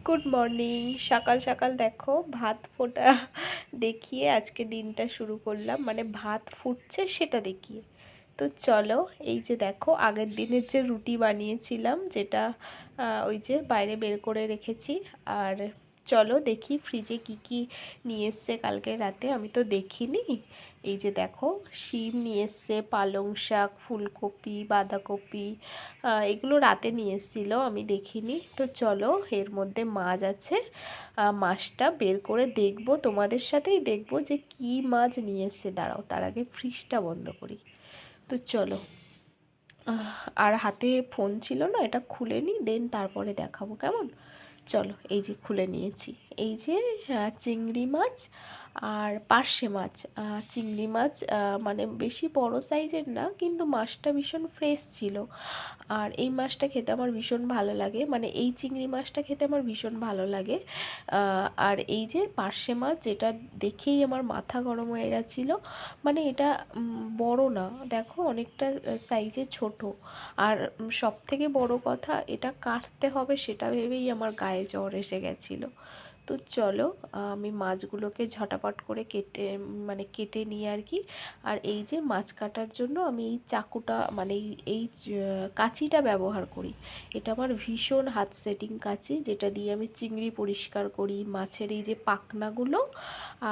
Good morning. সকাল সকাল দেখো ভাত ফোটা দেখিয়ে আজকে দিনটা শুরু করলাম, মানে ভাত ফুটছে সেটা দেখিয়ে। তো চলো, এই যে দেখো আগের দিনের যে রুটি বানিয়েছিলাম, যেটা ওই যে বাইরে বের করে রেখেছি। আর চলো দেখি ফ্রিজে কি কি নিয়ে এসছে কালকে রাতে, আমি তো দেখিনি। এই যে দেখো শিম নিয়ে এসছে, পালং শাক, ফুলকপি, বাঁধাকপি, এগুলো রাতে নিয়ে এসেছিলো, আমি দেখিনি। তো চলো, এর মধ্যে মাছ আছে। মাছটা বের করে দেখবো, তোমাদের সাথেই দেখবো যে কি মাছ নিয়ে এসছে। দাঁড়াও, তার আগে ফ্রিজটা বন্ধ করি। তো চলো, আর হাতে ফোন ছিল না, এটা খুলে নিই, দেন তারপরে দেখাবো কেমন। চলো, এই যে খুলে নিয়েছি। এই যে চিংড়ি মাছ আর পার্শে মাছ। চিংড়ি মাছ মানে বেশি বড় সাইজের না, কিন্তু মাছটা ভীষণ ফ্রেশ ছিল। আর এই মাছটা খেতে আমার ভীষণ ভালো লাগে, মানে এই চিংড়ি মাছটা খেতে আমার ভীষণ ভালো লাগে। আর এই যে পার্শে মাছ, যেটা দেখেই আমার মাথা গরম হয়ে গেছিলো। মানে এটা বড় না, দেখো অনেকটা সাইজে ছোট। আর সবথেকে বড় কথা, এটা কাটতে হবে সেটা ভেবেই আমার গায়ে জ্বর এসে গেছিলো। তো চলো, আমি মাছগুলোকে ঝটাপট করে কেটে নিই আর কি। আর এই যে মাছ কাটার জন্য আমি এই চাকুটা, মানে এই কাঁচিটা ব্যবহার করি। এটা আমার ভীষণ হাত সেটিং কাঁচি, যেটা দিয়ে আমি চিংড়ি পরিষ্কার করি, মাছের এই যে পাখনাগুলো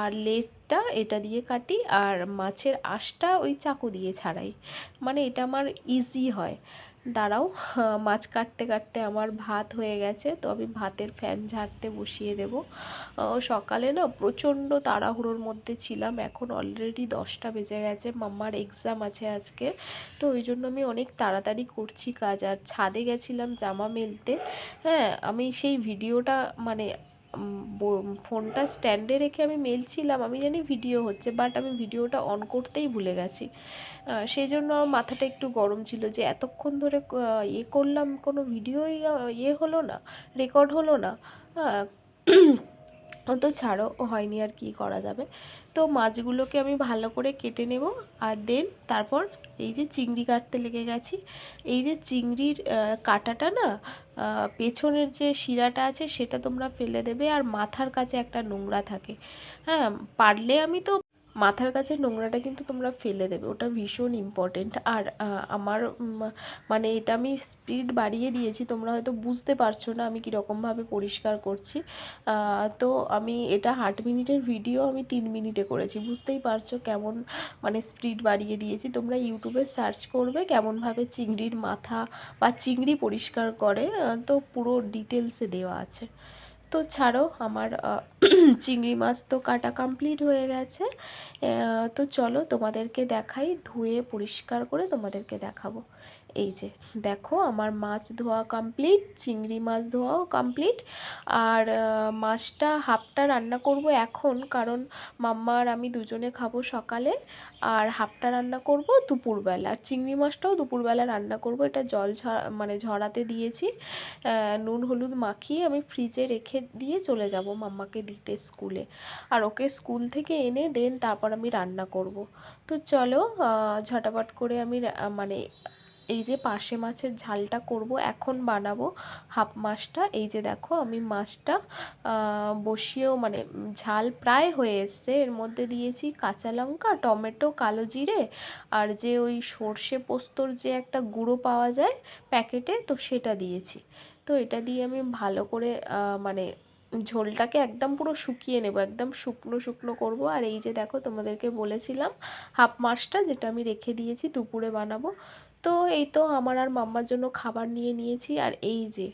আর লেজটা এটা দিয়ে কাটি, আর মাছের আঁশটা ওই চাকু দিয়ে ছাড়াই। মানে এটা আমার ইজি হয়। দাঁড়াও, মাছ কাটতে কাটতে আমার ভাত হয়ে গেছে, তো আমি ভাতের ফ্যান ঝাড়তে বসিয়ে দেবো। সকালে না প্রচণ্ড তাড়াহুড়োর মধ্যে ছিলাম, এখন অলরেডি 10টা বেজে গেছে, মাম্মার এক্সাম আছে আজকে। তো ওই জন্য আমি অনেক তাড়াতাড়ি করছি কাজ। আর ছাদে গেছিলাম জামা মেলতে। হ্যাঁ, আমি সেই ভিডিওটা, মানে ফোনটা স্ট্যান্ডে রেখে আমি মেলছিলাম, আমি জানি ভিডিও হচ্ছে, বাট আমি ভিডিওটা অন করতেই ভুলে গেছি। সেই জন্য আমার মাথাটা একটু গরম ছিল যে এতক্ষণ ধরে করলাম, কোনো ভিডিওই হলো না, রেকর্ড হলো না। তো ছাড়ো, হয়নি, আর কি করা যাবে। তো মাছগুলোকে আমি ভালো করে কেটে নেব। আর দেন তারপর এই যে চিংড়ি কাটতে লেগে গেছি। এই যে চিংড়ির কাঁটাটা না, পেছনের যে শিরাটা আছে সেটা তোমরা ফেলে দেবে, আর মাথার কাছে একটা নোংরা থাকে। হ্যাঁ, পারলে, আমি তো মাথার কাছে নোংরাটা কিন্তু তোমরা ফেলে দেবে, ওটা ভীষণ ইম্পর্টেন্ট। আর আমার মানে এটা আমি স্পিড বাড়িয়ে দিয়েছি, তোমরা হয়তো বুঝতে পারছো না আমি কীরকমভাবে পরিষ্কার করছি। তো আমি এটা 8 মিনিটের ভিডিও আমি 3 মিনিটে করেছি, বুঝতেই পারছো কেমন মানে স্পিড বাড়িয়ে দিয়েছি। তোমরা ইউটিউবে সার্চ করবে কেমনভাবে চিংড়ির মাথা বা চিংড়ি পরিষ্কার করে, তো পুরো ডিটেলসে দেওয়া আছে। তো ছাড়ো, আমার চিংড়ি মাছ তো কাটা কমপ্লিট হয়ে গেছে। তো চলো তোমাদেরকে দেখাই, ধুয়ে পরিষ্কার করে তোমাদেরকে দেখাবো। এই যে দেখো, আমার মাছ ধোয়া কমপ্লিট, চিংড়ি মাছ ধোয়াও কমপ্লিট। আর মাছটা হাফটা রান্না করব এখন, কারণ মাম্মা আর আমি দুজনে খাবো সকালে। আর হাফটা রান্না করব দুপুরবেলা, আর চিংড়ি মাছটাও দুপুরবেলা রান্না করব। এটা জল মানে ঝরাতে দিয়েছি, নুন হলুদ মাখিয়ে আমি ফ্রিজে রেখে দিয়ে চলে যাব মাম্মাকে দিতে স্কুলে। আর ওকে স্কুল থেকে এনে দেন তারপর আমি রান্না করব। তো চলো, ঝটাপট করে আমি মানে এই যে পার্শে মাছের ঝালটা করব, এখন বানাবো হাফ মাছটা। এই যে দেখো, আমি মাছটা বসিয়েও, মানে ঝাল প্রায় হয়ে এসছে, এর মধ্যে দিয়েছি কাঁচা লঙ্কা, টমেটো, কালো জিরে, আর যে ওই সর্ষে পোস্তর যে একটা গুঁড়ো পাওয়া যায় প্যাকেটে, তো সেটা দিয়েছি। তো এটা দিয়ে আমি ভালো করে মানে ঝোলটাকে একদম পুরো শুকিয়ে নেব, একদম শুকনো শুকনো করব। আর এই যে দেখো, তোমাদেরকে বলেছিলাম হাফ মাছটা যেটা আমি রেখে দিয়েছি দুপুরে বানাবো। তো এই তো আমার আর মাম্মার জন্য খাবার নিয়ে নিয়েছি। আর এই যে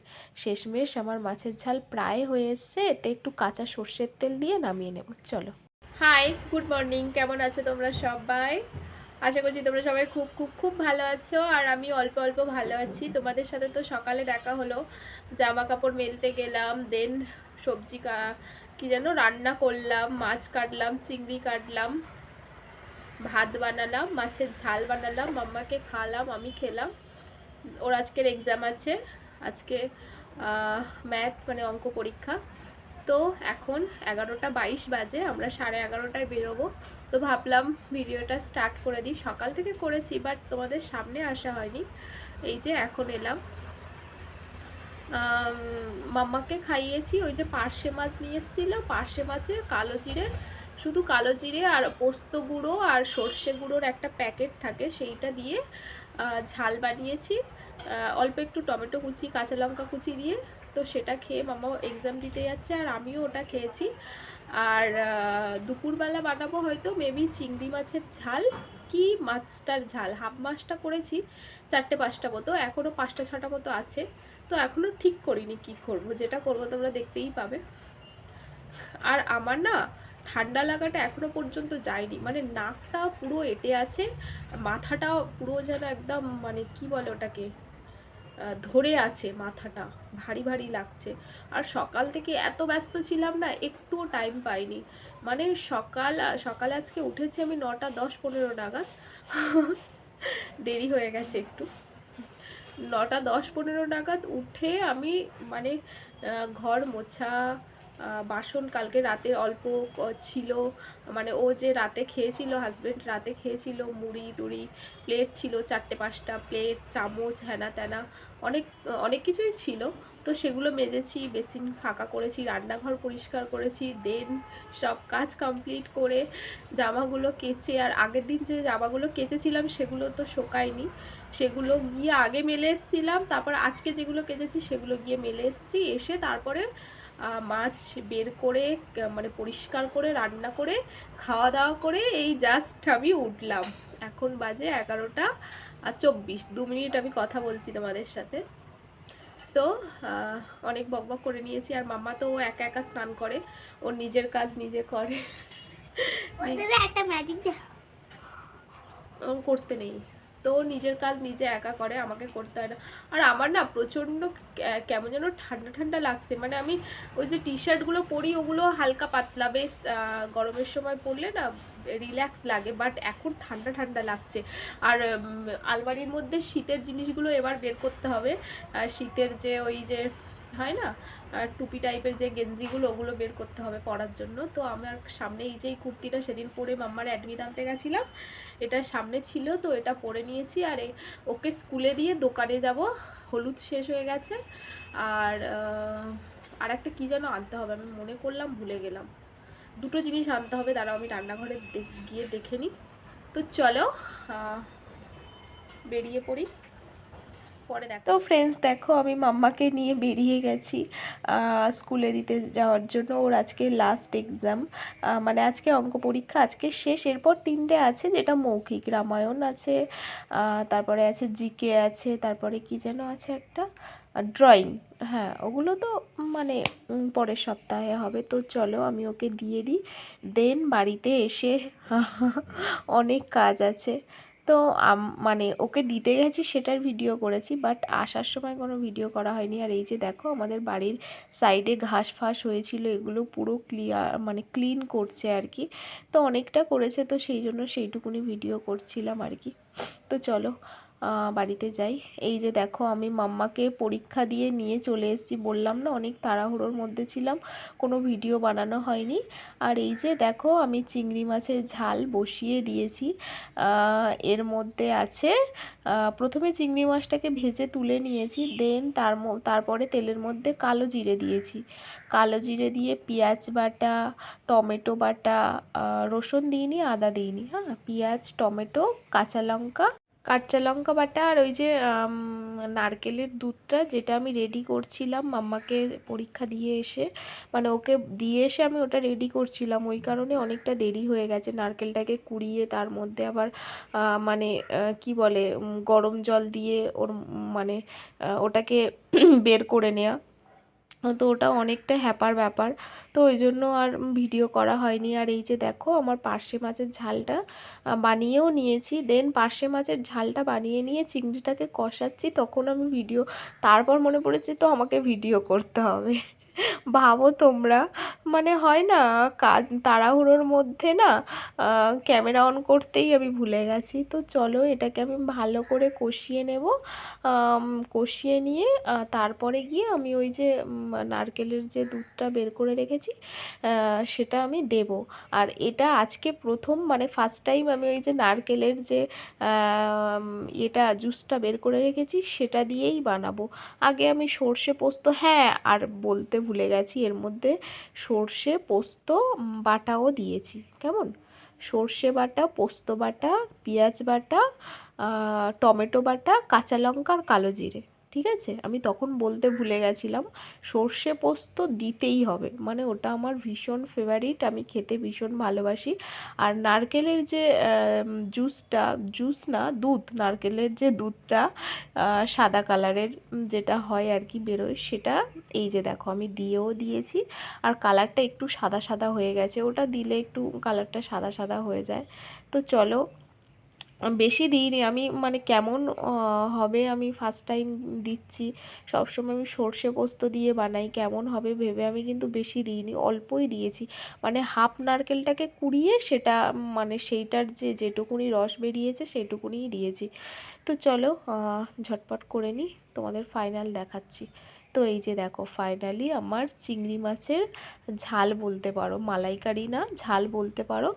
শেষমেশ আমার মাছের ঝাল প্রায় হয়ে এসছে, এতে একটু কাঁচা সর্ষের তেল দিয়ে নামিয়ে নেব। চলো, হাই, গুড মর্নিং, কেমন আছো তোমরা সবাই? আশা করছি তোমরা সবাই খুব খুব খুব ভালো আছো, আর আমি অল্প অল্প ভালো আছি। তোমাদের সাথে তো সকালে দেখা হলো, জামা কাপড় মেলতে গেলাম, দেন সবজি কি যেন রান্না করলাম, মাছ কাটলাম, চিংড়ি কাটলাম, ভাত বানালাম, মাছের ঝাল বানালাম, মাম্মাকে খাওয়ালাম, আমি খেলাম। ওর আজকের এক্সাম আছে, আজকে ম্যাথ মানে অঙ্ক পরীক্ষা। তো এখন 11টা 22 বাজে, আমরা 11:30টায় বেরোবো। তো ভাবলাম ভিডিওটা স্টার্ট করে দিই, সকাল থেকে করেছি বাট তোমাদের সামনে আসা হয়নি। এই যে এখন এলাম। আম, মাম্মাকে খাইয়েছি ওই যে পার্শে মাছ নিয়ে এসেছিলো, পার্শে মাছের কালো জিরে, শুধু কালো জিরে আর পোস্ত গুঁড়ো আর সর্ষে গুঁড়োর একটা প্যাকেট থাকে, সেইটা দিয়ে ঝাল বানিয়েছি, অল্প একটু টমেটো কুচি কাঁচা লঙ্কা কুচি দিয়ে। তো সেটা খেয়ে মাম্মা এক্সাম দিতে যাচ্ছে আর আমিও ওটা খেয়েছি। আর দুপুরবেলা বানাবো হয়তো মেবি চিংড়ি মাছের ঝাল কি মাছটার ঝাল, হাফ মাছটা করেছি 4-5টা মতো, এখনও 5-6টা মতো আছে। তো এখনও ঠিক করিনি কি করব, যেটা করব তোমরা দেখতেই পাবে। আর আমার না ঠান্ডা লাগাটা এখনো পর্যন্ত যায়নি, মানে নাকটা পুরো এঁটে আছে, মাথাটা পুরো যেন একদম মানে কি বলে ওটাকে, ধরে আছে মাথাটা, ভারী ভারী লাগছে। আর সকাল থেকে এত ব্যস্ত ছিলাম না, একটুও টাইম পাইনি। মানে সকালে আজকে উঠেছি আমি 9:10-15 নাগাদ দেরি হয়ে গেছে একটু। 9:10-15 নাগাদ উঠে আমি মানে ঘর মোছা, বাসন কালকে রাতে অল্প ছিল, মানে ও যে রাতে খেয়েছিল, হাজব্যান্ড রাতে খেয়েছিল, মুড়ি টুড়ি, প্লেট ছিল 4-5টা প্লেট, চামচ, হ্যানা ত্যানা, অনেক অনেক কিছুই ছিল। তো সেগুলো মেজেছি, বেসিন ফাঁকা করেছি, রান্নাঘর পরিষ্কার করেছি, দেন সব কাজ কমপ্লিট করে জামাগুলো কেচে, আর আগের দিন যে জামাগুলো কেচেছিলাম সেগুলো তো শোকায়নি, সেগুলো গিয়ে আগে মেলে এসেছিলাম, তারপর আজকে যেগুলো কেচেছি সেগুলো গিয়ে মেলে এসেছি, এসে তারপরে মাছ বের করে মানে পরিষ্কার করে রান্না করে খাওয়া দাওয়া করে এই জাস্ট আমি উঠলাম। এখন বাজে 11:24, 2 মিনিট আমি কথা বলছি তোমাদের সাথে। তো অনেক বকবক করে নিয়েছি। আর মাম্মা তো একা একা স্নান করে, ওর নিজের কাজ নিজে করে, একটা ম্যাজিক করতে নেই, তো নিজের কাজ নিজে একা করে, আমাকে করতে হয় না। আর আমার না প্রচণ্ড কেমন যেন ঠান্ডা ঠান্ডা লাগছে, মানে আমি ওই যে টি শার্টগুলো পরি ওগুলো হালকা পাতলা, বেশ গরমের সময় পরলে না রিল্যাক্স লাগে, বাট এখন ঠান্ডা ঠান্ডা লাগছে। আর আলমারির মধ্যে শীতের জিনিসগুলো এবার বের করতে হবে, শীতের যে ওই যে হয় না টুপি টাইপের যে গেঞ্জিগুলো, ওগুলো বের করতে হবে পরার জন্য। তো আমার সামনে এই যে এই কুর্তিটা সেদিন পরে মাম্মার অ্যাডমিট আনতে গেছিলাম, এটা সামনে ছিল তো এটা পরে নিয়েছি। আর ওকে স্কুলে দিয়ে দোকানে যাব, হলুদ শেষ হয়ে গেছে। আর আর একটা কী যেন আনতে হবে, আমি মনে করলাম ভুলে গেলাম, দুটো জিনিস আনতে হবে, দাঁড়াও আমি রান্নাঘরে গিয়ে দেখে নিই। তো চলো বেরিয়ে পড়ি, পরে দেখো। তো ফ্রেন্ডস দেখো আমি মাম্মাকে নিয়ে বেরিয়ে গেছি স্কুলে দিতে যাওয়ার জন্য। ওর আজকে লাস্ট এক্সাম, মানে আজকে অঙ্ক পরীক্ষা আজকে শেষ, এরপর 3টে আছে, যেটা মৌখিক, রামায়ণ আছে, তারপরে আছে জিকে আছে, তারপরে কি যেন আছে একটা ড্রয়িং। হ্যাঁ ওগুলো তো মানে পরের সপ্তাহে হবে। তো চলো আমি ওকে দিয়ে দিই, দেন বাড়িতে এসে অনেক কাজ আছে। তো মানে ওকে দিতে গেছি সেটার ভিডিও করেছি, বাট আসার সময় কোনো ভিডিও করা হয়নি। আর এই যে দেখো আমাদের বাড়ির সাইডে ঘাস ফাঁস হয়েছিল, এগুলো পুরো মানে ক্লিন করছে আর কি। তো অনেকটা করেছে, তো সেই জন্য সেইটুকুনি ভিডিও করছিলাম আর কি। তো চলো বাড়িতে যাই। এই যে দেখো আমি মাম্মাকে পরীক্ষা দিয়ে নিয়ে চলে এসেছি, বললাম না অনেক তাড়াহুড়োর মধ্যে ছিলাম, কোনো ভিডিও বানানো হয়নি। আর এই যে দেখো আমি চিংড়ি মাছের ঝাল বসিয়ে দিয়েছি, এর মধ্যে আছে প্রথমে চিংড়ি মাছটাকে ভেজে তুলে নিয়েছি, দেন তারপরে তেলের মধ্যে কালো জিরে দিয়েছি, কালো জিরে দিয়ে পেঁয়াজ বাটা, টমেটো বাটা, রসুন দিইনি, আদা দিইনি, হ্যাঁ পেঁয়াজ টমেটো কাঁচা লঙ্কা বাটা, আর ওই যে নারকেলের দুধটা যেটা আমি রেডি করছিলাম মাম্মাকে পরীক্ষা দিয়ে এসে, মানে ওকে দিয়ে এসে আমি ওটা রেডি করছিলাম, ওই কারণে অনেকটা দেরি হয়ে গেছে। নারকেলটাকে কুড়িয়ে তার মধ্যে আবার মানে কি বলে গরম জল দিয়ে ওর মানে ওটাকে বের করে নেওয়া, তো ওটা অনেকটা হ্যাপার ব্যাপার, তো ওই জন্য আর ভিডিও করা হয়নি। আর এই যে দেখো আমার পার্শে মাছের ঝালটা বানিয়েও নিয়েছি, দেন পার্শে মাছের ঝালটা বানিয়ে নিয়ে চিংড়িটাকে কষাচ্ছি, তখন আমি ভিডিও, তারপর মনে পড়েছে তো আমাকে ভিডিও করতে হবে। ভাবো তোমরা, মানে হয় না, কাজ তাড়াহুড়োর মধ্যে না ক্যামেরা অন করতেই আমি ভুলে গেছি। তো চলো এটাকে আমি ভালো করে কষিয়ে নেব। কষিয়ে নিয়ে তারপরে গিয়ে আমি ওই যে নারকেলের যে দুধটা বের করে রেখেছি সেটা আমি দেব। আর এটা আজকে প্রথম, মানে ফার্স্ট টাইম আমি ওই যে নারকেলের যে এটা জুসটা বের করে রেখেছি সেটা দিয়েই বানাবো। আগে আমি সর্ষে পোস্ত, হ্যাঁ আর বলতে ভুলে গেছি, এর মধ্যে সর্ষে পোস্ত বাটাও দিয়েছি। কেমন, সর্ষে বাটা, পোস্ত বাটা, পেঁয়াজ বাটা, টমেটো বাটা, কাঁচা লঙ্কা আর কালো জিরে। ঠিক আছে, আমি তখন বলতে ভুলে গেছিলাম, সর্ষে পোস্ত দিতেই হবে, মানে ওটা আমার ভীষণ ফেভারিট, আমি খেতে ভীষণ ভালোবাসি। আর নারকেলের যে জুসটা, জুস না দুধ, নারকেলের যে দুধটা সাদা কালারের যেটা হয় আর কি বেরোয়, সেটা এই যে দেখো আমি দিয়েও দিয়েছি। আর কালারটা একটু সাদা সাদা হয়ে গেছে, ওটা দিলে একটু কালারটা সাদা সাদা হয়ে যায়। তো চলো, বেশি দিইনি আমি, মানে কেমন হবে, আমি ফার্স্ট টাইম দিচ্ছি, সবসময় আমি সর্ষে পোস্ত দিয়ে বানাই, কেমন হবে ভেবে আমি কিন্তু বেশি দিইনি, অল্পই দিয়েছি। মানে হাফ নারকেলটাকে কুড়িয়ে সেটা, মানে সেইটার যে যেটুকুনি রস বেরিয়েছে সেইটুকুনিই দিয়েছি। তো চলো ঝটপট করে নিই, তোমাদের ফাইনাল দেখাচ্ছি। তো এই যে দেখো ফাইনালি আমার চিংড়ি মাছের ঝাল বলতে পারো, মালাইকারি না ঝাল বলতে পারো,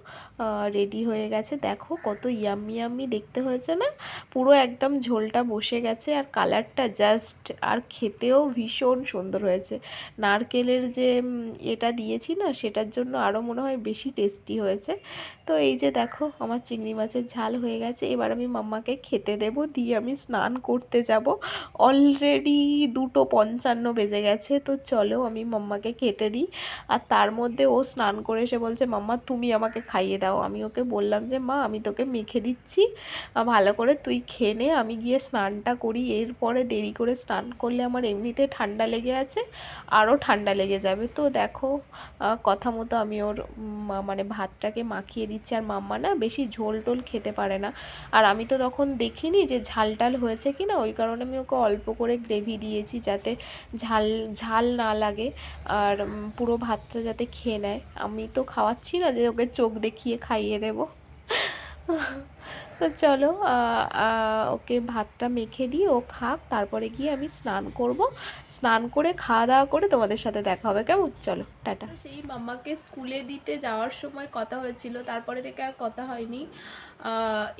রেডি হয়ে গেছে। দেখো কত ইয়াম্মি ইয়াম্মি দেখতে হয়েছে না, পুরো একদম ঝোলটা বসে গেছে আর কালারটা জাস্ট, আর খেতেও ভীষণ সুন্দর হয়েছে। নারকেলের যে এটা দিয়েছি না, সেটার জন্য আরও মনে হয় বেশি টেস্টি হয়েছে। তো এই যে দেখো আমার চিংড়ি মাছের ঝাল হয়ে গেছে, এবার আমি মাম্মাকে খেতে দেব, দিয়ে আমি স্নান করতে যাব। অলরেডি 2:55 বেজে গেছে। তো চলো আমি মাম্মাকে খেতে দিই। আর তার মধ্যে ও স্নান করে এসে বলছে মাম্মা তুমি আমাকে খাইয়ে দাও। আমি ওকে বললাম যে মা আমি তোকে মেখে দিচ্ছি, ভালো করে তুই খেয়ে নে, আমি গিয়ে স্নানটা করি। এরপরে দেরি করে স্নান করলে আমার এমনিতে ঠান্ডা লেগে আছে, আরও ঠান্ডা লেগে যাবে। তো দেখো কথা মতো আমি ওর মানে ভাতটাকে মাখিয়ে দিচ্ছি। আর মাম্মা না বেশি ঝোল টোল খেতে পারে না, আর আমি তো তখন দেখিনি যে ঝাল টাল হয়েছে কি না, ওই কারণে আমি ওকে অল্প করে গ্রেভি দিয়েছি যাতে ঝাল ঝাল না লাগে, আর পুরো ভাতটা যাতে খেয়ে নেয়। আমি তো খাওয়াচ্ছি না যে ওকে চোখ দেখিয়ে খাইয়ে দেবো। তো চলো ওকে ভাতটা মেখে দিই, ও খাক, তারপরে গিয়ে আমি স্নান করব। স্নান করে খাওয়া দাওয়া করে তোমাদের সাথে দেখা হবে, কেমন? চলো টাটা। সেই মাম্মাকে স্কুলে দিতে যাওয়ার সময় কথা হয়েছিল, তারপরে থেকে আর কথা হয়নি।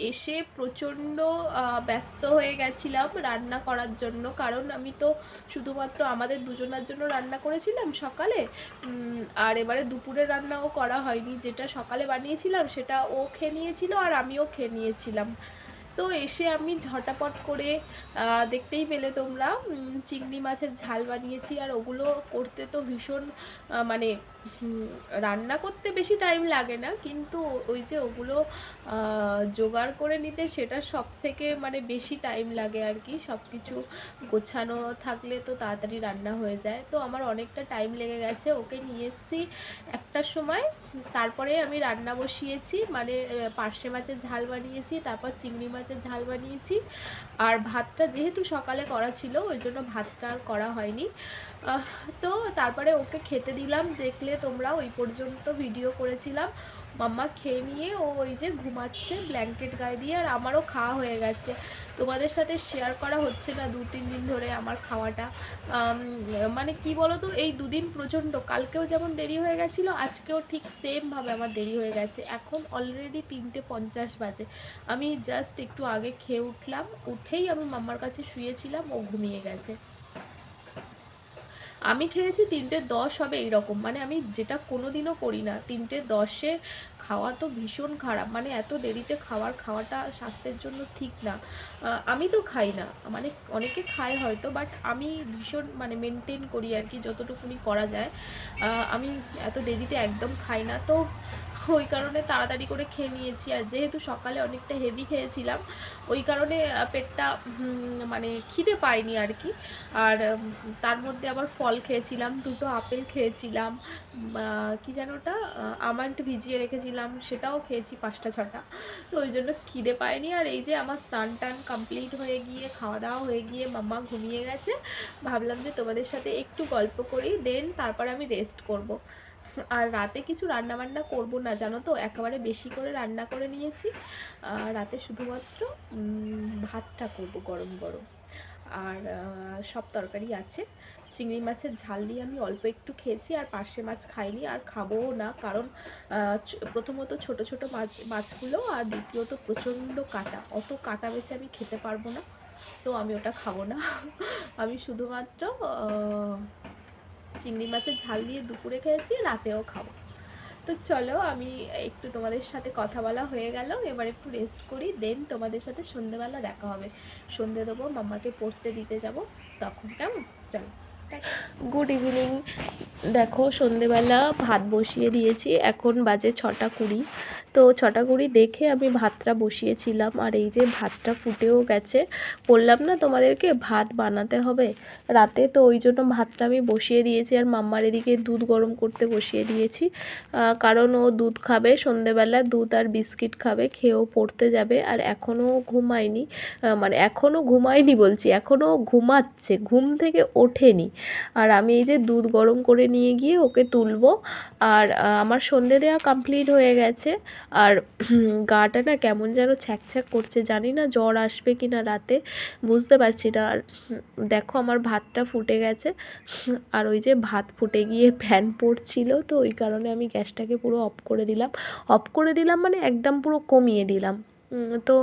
এসে প্রচণ্ড ব্যস্ত হয়ে গেছিলাম রান্না করার জন্য, কারণ আমি তো শুধুমাত্র আমাদের দুজনের জন্য রান্না করেছিলাম সকালে, আর এবারে দুপুরে রান্নাও করা হয়নি। যেটা সকালে বানিয়েছিলাম সেটা ও খেয়ে নিয়েছিল আর আমিও খেয়ে নিয়েছিলাম। তো এসে আমি ঝটাপট করে দেখতেই পেলে তোমরা চিংড়ি মাছের ঝাল বানিয়েছি। আর ওগুলো করতে তো ভীষণ মানে রান্না করতে বেশি টাইম লাগে না, কিন্তু ওই যে ওগুলো জোগাড় করে নিতে সেটা সব থেকে মানে বেশি টাইম লাগে আর কি। সব কিছু গোছানো থাকলে তো তাড়াতাড়ি রান্না হয়ে যায়। তো আমার অনেকটা টাইম লেগে গেছে। ওকে নিয়ে এসেছি 1টার সময়, তারপরে আমি রান্না বসিয়েছি, মানে পার্শে মাছের ঝাল বানিয়েছি, তারপর চিংড়ি মাছের ঝাল বানিয়েছি। আর ভাতটা যেহেতু সকালে করা ছিল ওই জন্য ভাতটা আর করা হয়নি। তো তারপরে ওকে খেতে দিলাম, দেখলে তোমরা ওই পর্যন্ত ভিডিও করেছিলাম। মাম্মা খেয়ে নিয়ে ও ওই যে ঘুমাচ্ছে ব্ল্যাঙ্কেট গায়ে দিয়ে, আর আমারও খাওয়া হয়ে গেছে। তোমাদের সাথে শেয়ার করা হচ্ছে না 2-3 দিন ধরে আমার খাওয়াটা। মানে কি বলো তো, এই দুদিন প্রচণ্ড, কালকেও যেমন দেরি হয়ে গেছিলো, আজকেও ঠিক সেমভাবে আমার দেরি হয়ে গেছে। এখন অলরেডি 3:50 বাজে। আমি জাস্ট একটু আগে খেয়ে উঠলাম, উঠেই আমি মাম্মার কাছে শুয়েছিলাম, ও ঘুমিয়ে গেছে। আমি খেয়েছি 3:10 হবে এইরকম, মানে আমি যেটা কোনো দিনও করি না। 3:10-এ খাওয়া তো ভীষণ খারাপ, মানে এত দেরিতে খাওয়াটা স্বাস্থ্যের জন্য ঠিক না। আমি তো খাই না, মানে অনেকে খায় হয়তো, বাট আমি ভীষণ মানে মেনটেন করি আর কি যতটুকুনি করা যায়। আমি এত দেরিতে একদম খাই না, তো ওই কারণে তাড়াতাড়ি করে খেয়ে নিয়েছি। আর যেহেতু সকালে অনেকটা হেভি খেয়েছিলাম ওই কারণে পেটটা মানে খিদে পায়নি আর কি। আর তার মধ্যে আবার ফল ফল খেয়েছিলাম, 2টো আপেল খেয়েছিলাম, কি যেন ওটা আমন্ড ভিজিয়ে রেখেছিলাম, সেটাও খেয়েছি 5টা 6টা। তো ওই জন্য খিদে পায়নি। আর এই যে আমার স্নান টান কমপ্লিট হয়ে গিয়ে, খাওয়া দাওয়া হয়ে গিয়ে মাম্মা ঘুমিয়ে গেছে, ভাবলাম যে তোমাদের সাথে একটু গল্প করি, দেন তারপর আমি রেস্ট করব। আর রাতে কিছু রান্না বান্না করবো না জানো তো, একেবারে বেশি করে রান্না করে নিয়েছি। রাতে শুধুমাত্র ভাতটা করব গরম গরম। আর সব তরকারি আছে। চিংড়ি মাছের ঝাল দিয়ে আমি অল্প একটু খেয়েছি, আর পার্শে মাছ খাইনি, আর খাবোও না, কারণ প্রথমত ছোট ছোট মাছগুলো, আর দ্বিতীয়ত প্রচণ্ড কাটা, অত কাটা বেছে আমি খেতে পারবো না, তো আমি ওটা খাবো না। আমি শুধুমাত্র চিংড়ি মাছের ঝাল দিয়ে দুপুরে খেয়েছি, রাতেও খাবো। তো চলো, আমি একটু তোমাদের সাথে কথা বলা হয়ে গেল, এবার একটু রেস্ট করি, দেন তোমাদের সাথে সন্ধেবেলা দেখা হবে। সন্ধে দেবো, মাম্মাকে পড়তে দিতে যাব তখন, কেমন? চলো, গুড ইভিনিং। দেখো, সন্ধেবেলা ভাত বসিয়ে দিয়েছি, এখন বাজে 6টা 20। তো 6টা 20 দেখে আমি ভাতটা বসিয়েছিলাম, আর এই যে ভাতটা ফুটেও গেছে। বললাম না তোমাদেরকে ভাত বানাতে হবে রাতে, তো ওই জন্য ভাতটা আমি বসিয়ে দিয়েছি, আর মাম্মার এদিকে দুধ গরম করতে বসিয়ে দিয়েছি, কারণ ও দুধ খাবে সন্ধেবেলা, দুধ আর বিস্কিট খাবে, খেয়েও পড়তে যাবে। আর এখনও ঘুমায়নি, মানে এখনও ঘুমায়নি বলছি, এখনও ঘুমাচ্ছে, ঘুম থেকে ওঠেনি। আর আমি এই যে দুধ গরম করে নিয়ে গিয়ে ওকে তুলবো। আর আমার সন্ধে দেওয়া কমপ্লিট হয়ে গেছে, আর গাটা না কেমন যেন ছ্যাঁক করছে, জানি না জ্বর আসবে কি না রাতে, বুঝতে পারছি না। আর দেখো, আমার ভাতটা ফুটে গেছে, আর ওই যে ভাত ফুটে গিয়ে ফ্যান পড়ছিল, তো ওই কারণে আমি গ্যাসটাকে পুরো অফ করে দিলাম, মানে একদম পুরো কমিয়ে দিলাম। তো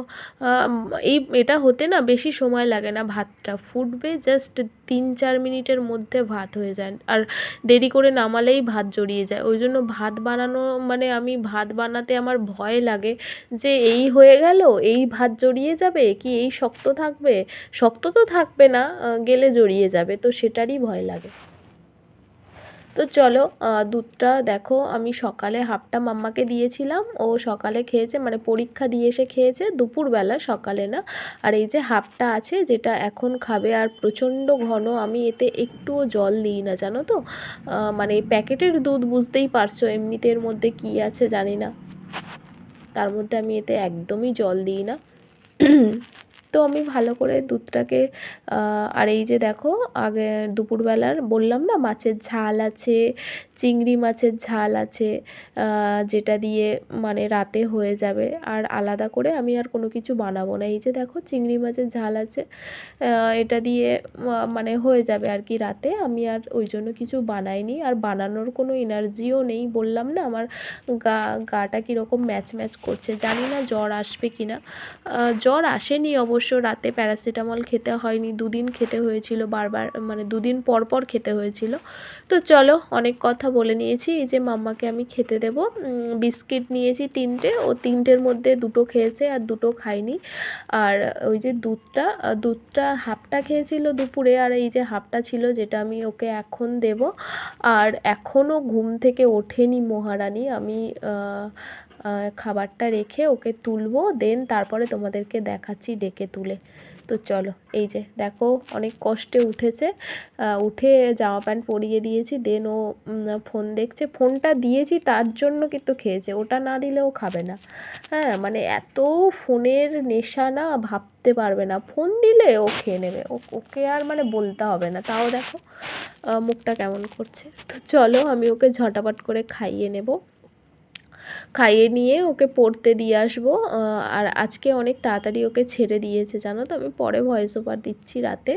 এটা হতে না বেশি সময় লাগে না, ভাতটা ফুটবে জাস্ট 3-4 মিনিটের মধ্যে ভাত হয়ে যায়, আর দেরি করে নামালেই ভাত জড়িয়ে যায়। ওই জন্য ভাত বানানো, মানে আমি ভাত বানাতে আমার ভয় লাগে যে এই হয়ে গেল, এই ভাত জড়িয়ে যাবে কি, এই শক্ত থাকবে, শক্ত তো থাকবে না, গেলে জড়িয়ে যাবে, তো সেটারই ভয় লাগে। তো চলো, দুধটা দেখো, আমি সকালে হাফটা মাম্মাকে দিয়েছিলাম, ও সকালে খেয়েছে, মানে পরীক্ষা দিয়ে এসে খেয়েছে দুপুরবেলা, সকালে না। আর এই যে হাফটা আছে, যেটা এখন খাবে। আর প্রচণ্ড ঘন, আমি এতে একটুও জল দিই না জানো তো, মানে প্যাকেটের দুধ বুঝতেই পারছো, এমনিতে এর মধ্যে কী আছে জানি না, তার মধ্যে আমি এতে একদমই জল দিই না। তো আমি ভালো করে দুধটাকে, আর এই যে দেখো, আগে দুপুরবেলার বললাম না মাছের ঝাল আছে, চিংড়ি মাছের ঝাল আছে, যেটা দিয়ে মানে রাতে হয়ে যাবে, আর আলাদা করে আমি আর কোনো কিছু বানাবো না। এই যে দেখো, চিংড়ি মাছের ঝাল আছে, এটা দিয়ে মানে হয়ে যাবে আর কি রাতে, আমি আর ওই জন্য কিছু বানাইনি, আর বানানোর কোনো এনার্জিও নেই। বললাম না আমার গাটা কীরকম ম্যাচ করছে, জানি না জ্বর আসবে কি না। জ্বর আসেনি অবশ্য, রাতে প্যারাসিটামল খেতে হয়নি, 2 দিন খেতে হয়েছিল বারবার, মানে 2 দিন পর পর খেতে হয়েছিল। তো চলো, অনেক কথা বলে নিয়েছি। এই যে মাম্মাকে আমি খেতে দেব, বিস্কিট নিয়েছি 3টে, ও 3টের মধ্যে 2টো খেয়েছে আর 2টো খায়নি। আর ওই যে দুধটা হাফটা খেয়েছিল দুপুরে, আর এই যে হাফটা ছিল, যেটা আমি ওকে এখন দেব। আর এখনও ঘুম থেকে ওঠেনি মহারানী, আমি খাবারটা রেখে ওকে তুলবো, দেন তারপরে তোমাদেরকে দেখাচ্ছি ডেকে তুলে। তো চলো, এই যে দেখো, অনেক কষ্টে উঠেছে, উঠে জামা প্যান্ট পরিয়ে দিয়েছি, দেন ও ফোন দেখছে, ফোনটা দিয়েছি তার জন্য কিন্তু খেয়েছে, ওটা না দিলে ও খাবে না। হ্যাঁ, মানে এত ফোনের নেশা না, ভাবতে পারবে না, ফোন দিলে ও খেয়ে নেবে, ওকে আর মানে বলতে হবে না। তাও দেখো মুখটা কেমন করছে। তো চলো, আমি ওকে ঝটাপট করে খাইয়ে নেব, খাইয়ে নিয়ে ওকে পড়তে দিয়ে আসবো। আর আজকে অনেক তাড়াতাড়ি ওকে ছেড়ে দিয়েছে জানো তো, আমি পরে ভয়েস ওভার দিচ্ছি রাতে,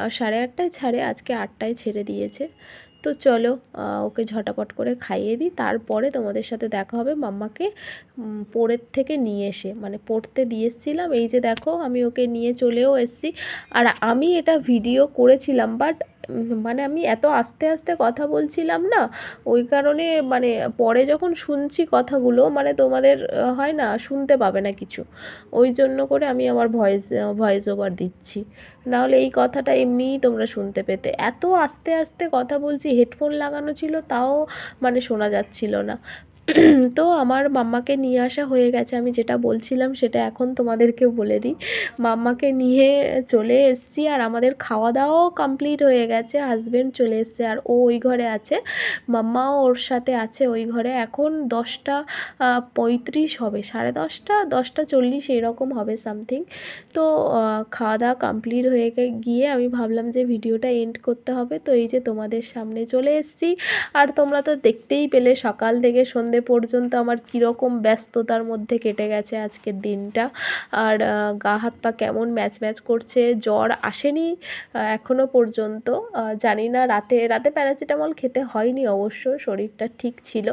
8:30টায় ছাড়ে, আজকে 8টায় ছেড়ে দিয়েছে। তো চলো, ওকে ঝটাপট করে খাইয়ে দিই, তারপরে তোমাদের সাথে দেখা হবে মাম্মাকে পড়ের থেকে নিয়ে এসে, মানে পড়তে দিয়ে এসেছিলাম। এই যে দেখো, আমি ওকে নিয়ে চলেও এসেছি। আর আমি এটা ভিডিও করেছিলাম, বাট মানে আমি এত আস্তে আস্তে কথা বলছিলাম না, ওই কারণে মানে পরে যখন শুনছি কথাগুলো, মানে তোমাদের হয় না, শুনতে পাবে না কিছু, ওই জন্য করে আমি আমার ভয়েস ওভার দিচ্ছি, নাহলে এই কথাটা এমনিই তোমরা শুনতে পেতে। এত আস্তে আস্তে কথা বলছি, হেডফোন লাগানো ছিল তাও মানে শোনা যাচ্ছিল না। তো আমার মাম্মাকে নিয়ে আসা হয়ে গেছে, আমি যেটা বলছিলাম সেটা এখন তোমাদেরকেও বলে দিই। মাম্মাকে নিয়ে চলে এসেছি, আর আমাদের খাওয়া দাওয়াও কমপ্লিট হয়ে গেছে। হাজব্যান্ড চলে এসছে আর ও ওই ঘরে আছে, মাম্মাও ওর সাথে আছে ওই ঘরে। এখন 10টা 35 হবে, 10:30 10টা 40 এরকম হবে সামথিং। তো খাওয়া দাওয়া কমপ্লিট হয়ে গিয়ে আমি ভাবলাম যে ভিডিওটা এন্ড করতে হবে, তো এই যে তোমাদের সামনে চলে এসেছি। আর তোমরা তো দেখতেই পেলে সকাল থেকে সন্ধে পর্যন্ত আমার কীরকম ব্যস্ততার মধ্যে কেটে গেছে আজকের দিনটা। আর গা হাত পা কেমন ম্যাচ ম্যাচ করছে, জ্বর আসেনি এখনও পর্যন্ত। জানি না, রাতে রাতে প্যারাসিটামল খেতে হয়নি অবশ্য, শরীরটা ঠিক ছিল।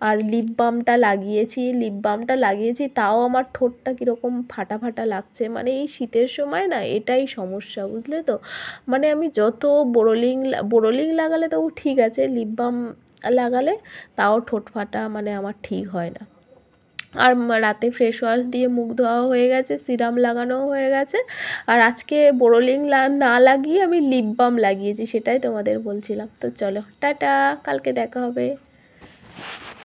আর লিপ বামটা লাগিয়েছি তাও আমার ঠোঁটটা কীরকম ফাটা ফাটা লাগছে। মানে এই শীতের সময় না এটাই সমস্যা, বুঝলে তো। মানে আমি যত বোরোলিং লাগালে তবু ঠিক আছে, লিপ বাম লাগালে তাও ঠোঁট ফাটা মানে আমার ঠিক হয় না। আর রাতে ফ্রেশ ওয়াশ দিয়ে মুখ ধোয়া হয়ে গেছে, সিরাম লাগানোও হয়ে গেছে। আর আজকে বোরোলিং না লাগিয়ে আমি লিপ বাম লাগিয়েছি, সেটাই তোমাদের বলছিলাম। তো চলো টাটা, কালকে দেখা হবে।